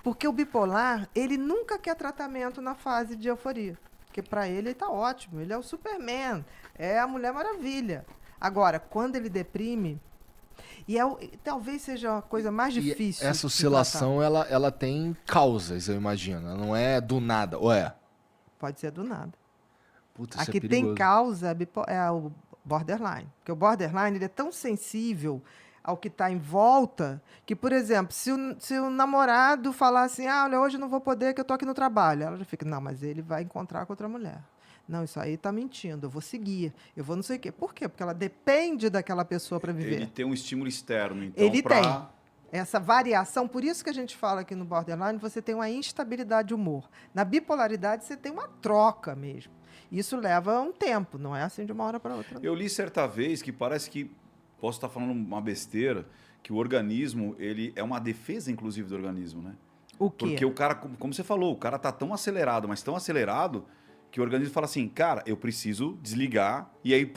Porque o bipolar, ele nunca quer tratamento na fase de euforia. Porque para ele tá ótimo, ele é o Superman, é a Mulher Maravilha. Agora, quando ele deprime, talvez seja a coisa mais E difícil essa de tratar. oscilação, ela tem causas, eu imagino. Ela não é do nada, ou é? Pode ser do nada. Puta, A isso é que tem perigoso. causa é o borderline. Porque o borderline ele é tão sensível ao que está em volta que, por exemplo, se o namorado falar assim, olha, hoje eu não vou poder que eu tô aqui no trabalho, ela já fica, não, mas ele vai encontrar com outra mulher. Não, isso aí tá mentindo, eu vou seguir, eu vou não sei o quê. Por quê? Porque ela depende daquela pessoa para viver. Ele tem um estímulo externo, então, Ele tem. Essa variação, por isso que a gente fala que no borderline você tem uma instabilidade de humor. Na bipolaridade você tem uma troca mesmo. Isso leva um tempo, não é assim de uma hora para outra. Eu li certa vez que parece que, posso estar falando uma besteira, que o organismo, ele é uma defesa, inclusive, do organismo, né? O quê? Porque o cara, como você falou, o cara tá tão acelerado, mas tão acelerado, que o organismo fala assim, cara, eu preciso desligar, e aí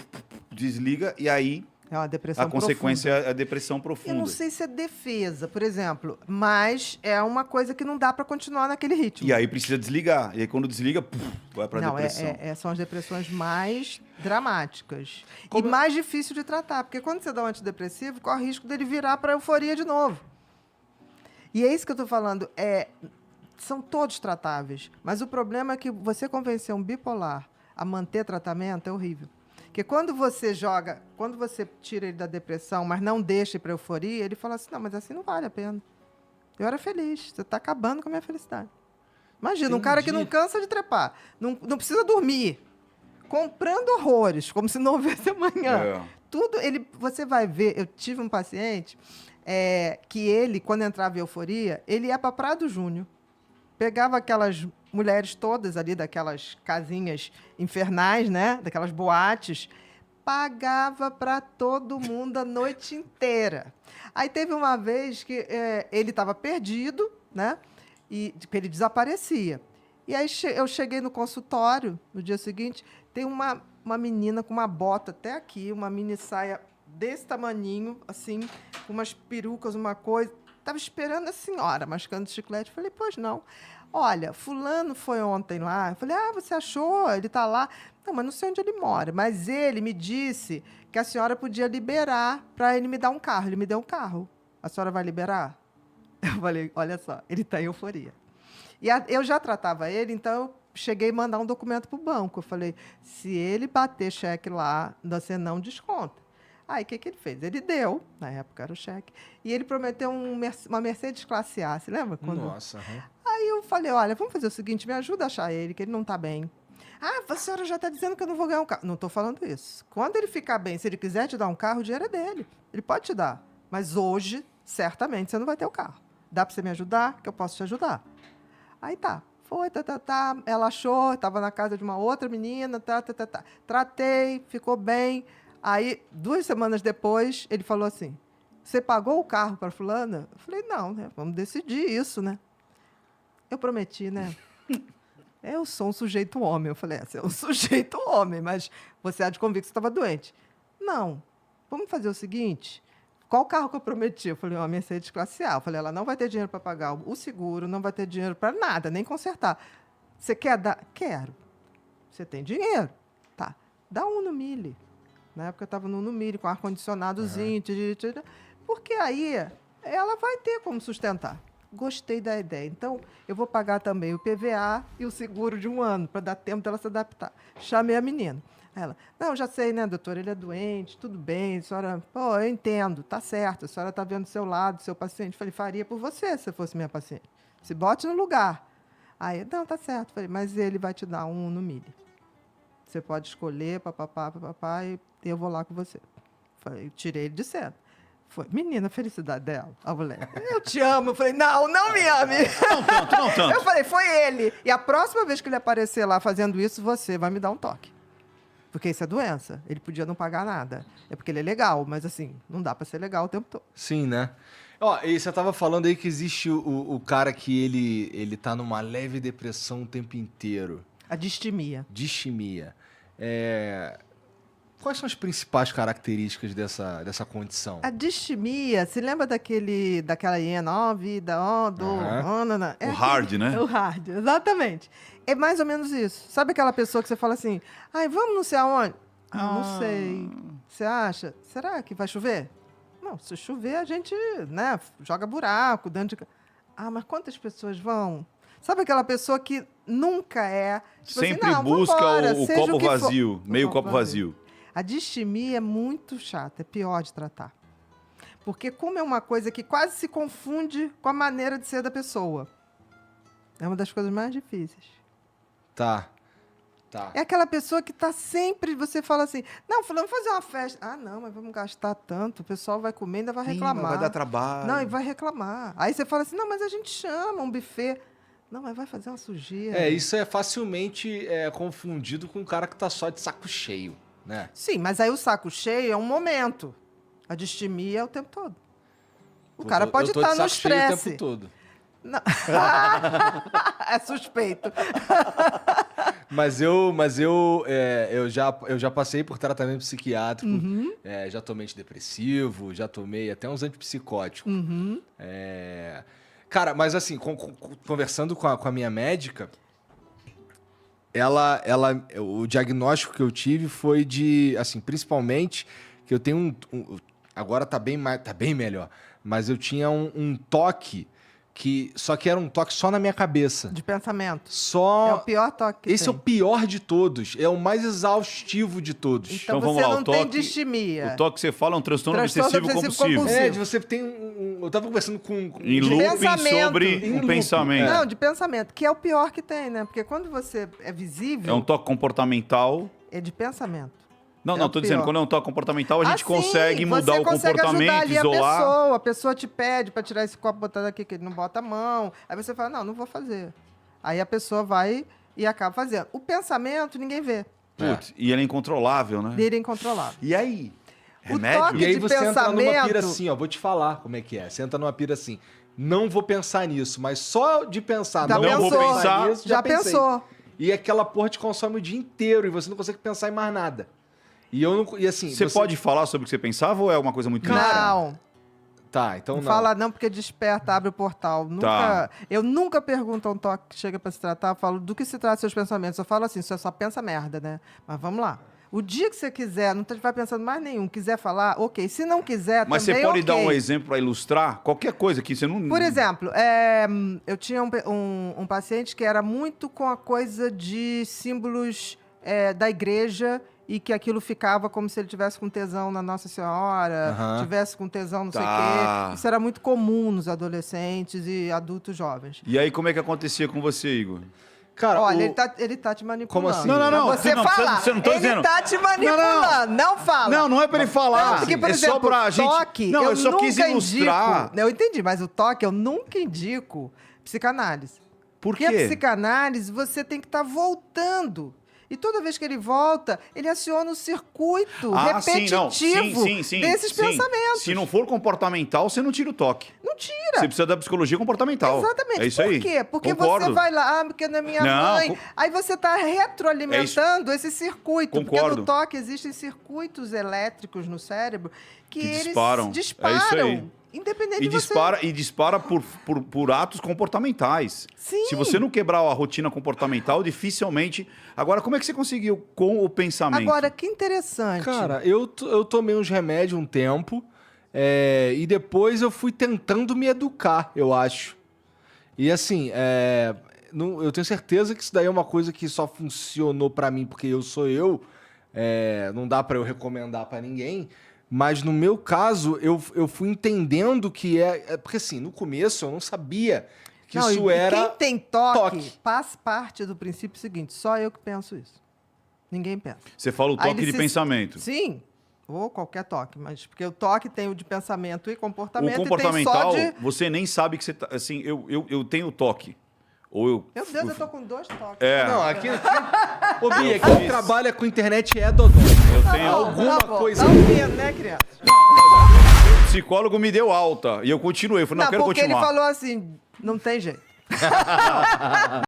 desliga, e aí É uma depressão a consequência é a depressão Eu profunda. não sei se é defesa, por exemplo, mas é uma coisa que não dá para continuar naquele ritmo. E aí precisa desligar. E aí quando desliga, vai para a Não, depressão. são as depressões mais dramáticas. Como- E mais difícil de tratar, porque quando você dá um antidepressivo, corre o risco dele virar para euforia de novo. E é isso que eu estou falando. São todos tratáveis, mas o problema é que você convencer um bipolar a manter tratamento é horrível. Porque quando você tira ele da depressão, mas não deixa para euforia, ele fala assim, não, mas assim não vale a pena. Eu era feliz, você está acabando com a minha felicidade. Imagina, um cara que não cansa de trepar, não precisa dormir, comprando horrores, como se não houvesse amanhã. É. Tudo, você vai ver, eu tive um paciente que ele, quando entrava em euforia, ele ia para Prado Júnior, pegava aquelas mulheres todas ali, daquelas casinhas infernais, né? Daquelas boates, pagava para todo mundo a noite inteira. Aí teve uma vez que ele estava perdido, né? E ele desaparecia. E aí eu cheguei no consultório no dia seguinte, tem uma menina com uma bota até aqui, uma mini saia desse tamaninho, assim, com umas perucas, uma coisa. Estava esperando a senhora, mascando chiclete. Falei, pois não. Olha, fulano foi ontem lá. Eu falei, você achou? Ele está lá. Não, mas não sei onde ele mora. Mas ele me disse que a senhora podia liberar para ele me dar um carro. Ele me deu um carro. A senhora vai liberar? Eu falei, olha só, ele está em euforia. E eu já tratava ele, então eu cheguei a mandar um documento para o banco. Eu falei, se ele bater cheque lá, você não desconta. Aí, o que ele fez? Ele deu, na época era o cheque, e ele prometeu uma Mercedes classe A, você lembra? Nossa. Aí eu falei, olha, vamos fazer o seguinte, me ajuda a achar ele, que ele não está bem. A senhora já está dizendo que eu não vou ganhar um carro. Não estou falando isso. Quando ele ficar bem, se ele quiser te dar um carro, o dinheiro é dele. Ele pode te dar. Mas hoje, certamente, você não vai ter o carro. Dá para você me ajudar? Que eu posso te ajudar. Aí tá. Foi, ela achou, estava na casa de uma outra menina, Tratei, ficou bem. Aí, 2 semanas depois, ele falou assim, você pagou o carro para fulana? Eu falei, não, né? Vamos decidir isso, né? Eu prometi, né? Eu sou um sujeito homem. Eu falei, você é um sujeito homem, mas você há de convir que você estava doente. Não. Vamos fazer o seguinte, qual carro que eu prometi? Eu falei, uma Mercedes classe A. Eu falei, ela não vai ter dinheiro para pagar o seguro, não vai ter dinheiro para nada, nem consertar. Você quer dar? Quero. Você tem dinheiro? Tá. Dá um no Mille. Na época eu estava no Mille, com ar-condicionadozinho, porque aí ela vai ter como sustentar. Gostei da ideia. Então, eu vou pagar também o PVA e o seguro de 1 ano, para dar tempo dela se adaptar. Chamei a menina. Ela, não, já sei, né, doutora, ele é doente, tudo bem, a senhora, eu entendo, tá certo, a senhora está vendo do seu lado, seu paciente. Falei, faria por você, se fosse minha paciente. Se bote no lugar. Aí, não, tá certo. Falei, mas ele vai te dar 1 no Mille. Você pode escolher, papapá, e eu vou lá com você. Falei, eu tirei ele de cena. Foi, menina, a felicidade dela, a mulher. Eu te amo. Eu falei, não me ame. Não tanto. Eu falei, foi ele. E a próxima vez que ele aparecer lá fazendo isso, você vai me dar um toque. Porque isso é doença. Ele podia não pagar nada. É porque ele é legal, mas assim, não dá para ser legal o tempo todo. Sim, né? Ó, e você tava falando aí que existe o cara que ele tá numa leve depressão o tempo inteiro. A distimia. Distimia. Quais são as principais características dessa condição? A distimia, se lembra daquela hiena, ó, vida, ó, dor, ó, nanã. O hard, né? É o hard, exatamente. É mais ou menos isso. Sabe aquela pessoa que você fala assim, ai, vamos não sei aonde? Não sei. Você acha? Será que vai chover? Não, se chover, a gente, né, joga buraco dentro de... Ah, mas quantas pessoas vão? Sabe aquela pessoa que nunca é... Tipo Sempre assim, não, busca vambora, o seja copo que for. vazio, meio copo vazio. A distimia é muito chata, é pior de tratar. Porque como é uma coisa que quase se confunde com a maneira de ser da pessoa. É uma das coisas mais difíceis. Tá. É aquela pessoa que tá sempre, você fala assim, não, vamos fazer uma festa. Ah, não, mas vamos gastar tanto, o pessoal vai comer e ainda vai reclamar. Vai dar trabalho. Não, e vai reclamar. Aí você fala assim, não, mas a gente chama um buffet. Não, mas vai fazer uma sujeira. Isso é facilmente confundido com um cara que tá só de saco cheio, né? Sim, mas aí o saco cheio é um momento. A distimia é o tempo todo. O Pô, cara pode eu tô de estar no saco cheio o estresse. tempo todo. Não. É suspeito. Mas eu já passei por tratamento psiquiátrico, já tomei antidepressivo, já tomei até uns antipsicóticos. Cara, mas assim, conversando com a minha médica, o diagnóstico que eu tive foi de, assim, principalmente, que eu tenho agora tá bem melhor, mas eu tinha um toque só que era um toque só na minha cabeça. De pensamento. Só... É o pior toque que Esse é tem. o pior de todos. É o mais exaustivo de todos. Então vamos você lá, não o tem toque- distimia. O toque que você fala é um transtorno Transtorno obsessivo obsessivo compulsivo. compulsivo. Você tem eu tava conversando com... Em De looping pensamento. sobre Em um looping. pensamento. Não, de pensamento, que é o pior que tem, né? Porque quando você é visível, É um toque comportamental. é de pensamento. Não, É não, o tô dizendo, pior. quando é um toque comportamental, a gente Sim, consegue mudar você o consegue ajudar comportamento, ali isolar. a pessoa te pede para tirar esse copo, botar daqui, que ele não bota a mão. Aí você fala, não vou fazer. Aí a pessoa vai e acaba fazendo. O pensamento, ninguém vê. Putz, e ele é incontrolável, né? Dele é incontrolável. E aí? O Remédio? toque- E aí de você entra numa pensamento- pira assim, ó. Vou te falar como é que é. Você entra numa pira assim. Não vou pensar nisso, mas só de pensar, Já não vou pensou, pensar nisso, já pensei. pensou. E aquela porra te consome o dia inteiro e você não consegue pensar em mais nada. E eu não... E assim... Você pode falar sobre o que você pensava ou é uma coisa muito... Não, Tá, então não não. fala não, porque desperta, abre o portal. Tá. Eu nunca pergunto a um toque que chega para se tratar, eu falo do que se trata seus pensamentos. Eu falo assim, você só pensa merda, né? Mas vamos lá. O dia que você quiser, não vai pensando mais nenhum, quiser falar, ok. Se não quiser, Mas também você pode ok. dar um exemplo para ilustrar? Qualquer coisa que você não... Por exemplo, eu tinha um paciente que era muito com a coisa de símbolos da igreja e que aquilo ficava como se ele tivesse com tesão na Nossa Senhora, Aham. tivesse com tesão não sei o Tá. quê. Isso era muito comum nos adolescentes e adultos jovens. E aí, como é que acontecia com você, Igor? Cara, Olha, ele tá te manipulando. Como assim? Não, não, não, Pra você não, falar. você não tá ele dizendo. tá te manipulando. Não fala. Não, não é para ele falar. Não, porque, por é exemplo, só pra gente... toque, Não, eu só nunca quis ilustrar. indico. Eu entendi, mas o toque eu nunca indico psicanálise. Por Porque a quê? psicanálise você tem que estar voltando. E toda vez que ele volta, ele aciona o circuito repetitivo desses pensamentos. Se não for comportamental, você não tira o toque. Não tira. Você precisa da psicologia comportamental. Exatamente. É isso Por aí. quê? Porque Concordo. você vai lá, porque não é minha Não, mãe. Aí você está retroalimentando esse circuito. Porque Concordo. no toque existem circuitos elétricos no cérebro que eles disparam. disparam. É isso aí. Independente E de você. dispara por atos comportamentais. Sim. Se você não quebrar a rotina comportamental, dificilmente... Agora, como é que você conseguiu com o pensamento? Agora, que interessante. Cara, eu tomei uns remédios um tempo e depois eu fui tentando me educar, eu acho. E assim, eu tenho certeza que isso daí é uma coisa que só funcionou pra mim porque eu sou eu. Não dá pra eu recomendar pra ninguém. Mas no meu caso, eu fui entendendo que porque assim, no começo eu não sabia que Não, isso e era... quem tem toque, toque. parte do princípio seguinte, só eu que penso isso. Ninguém pensa. Você fala o Aí toque ele de se- pensamento. Sim, ou qualquer toque, mas porque o toque tem o de pensamento e comportamento, O comportamental, e tem só de... você nem sabe que você tá... Assim, eu tenho toque. Ou eu... Meu Deus, eu tô com 2 toques. Não, aqui Ô, Bia, quem trabalha com internet é dodô. Eu tenho... alguma Tá bom, coisa- Tá ouvindo, né, criança? O psicólogo me deu alta. E eu continuei. Eu falei, não, eu quero porque continuar. ele falou assim, não tem jeito.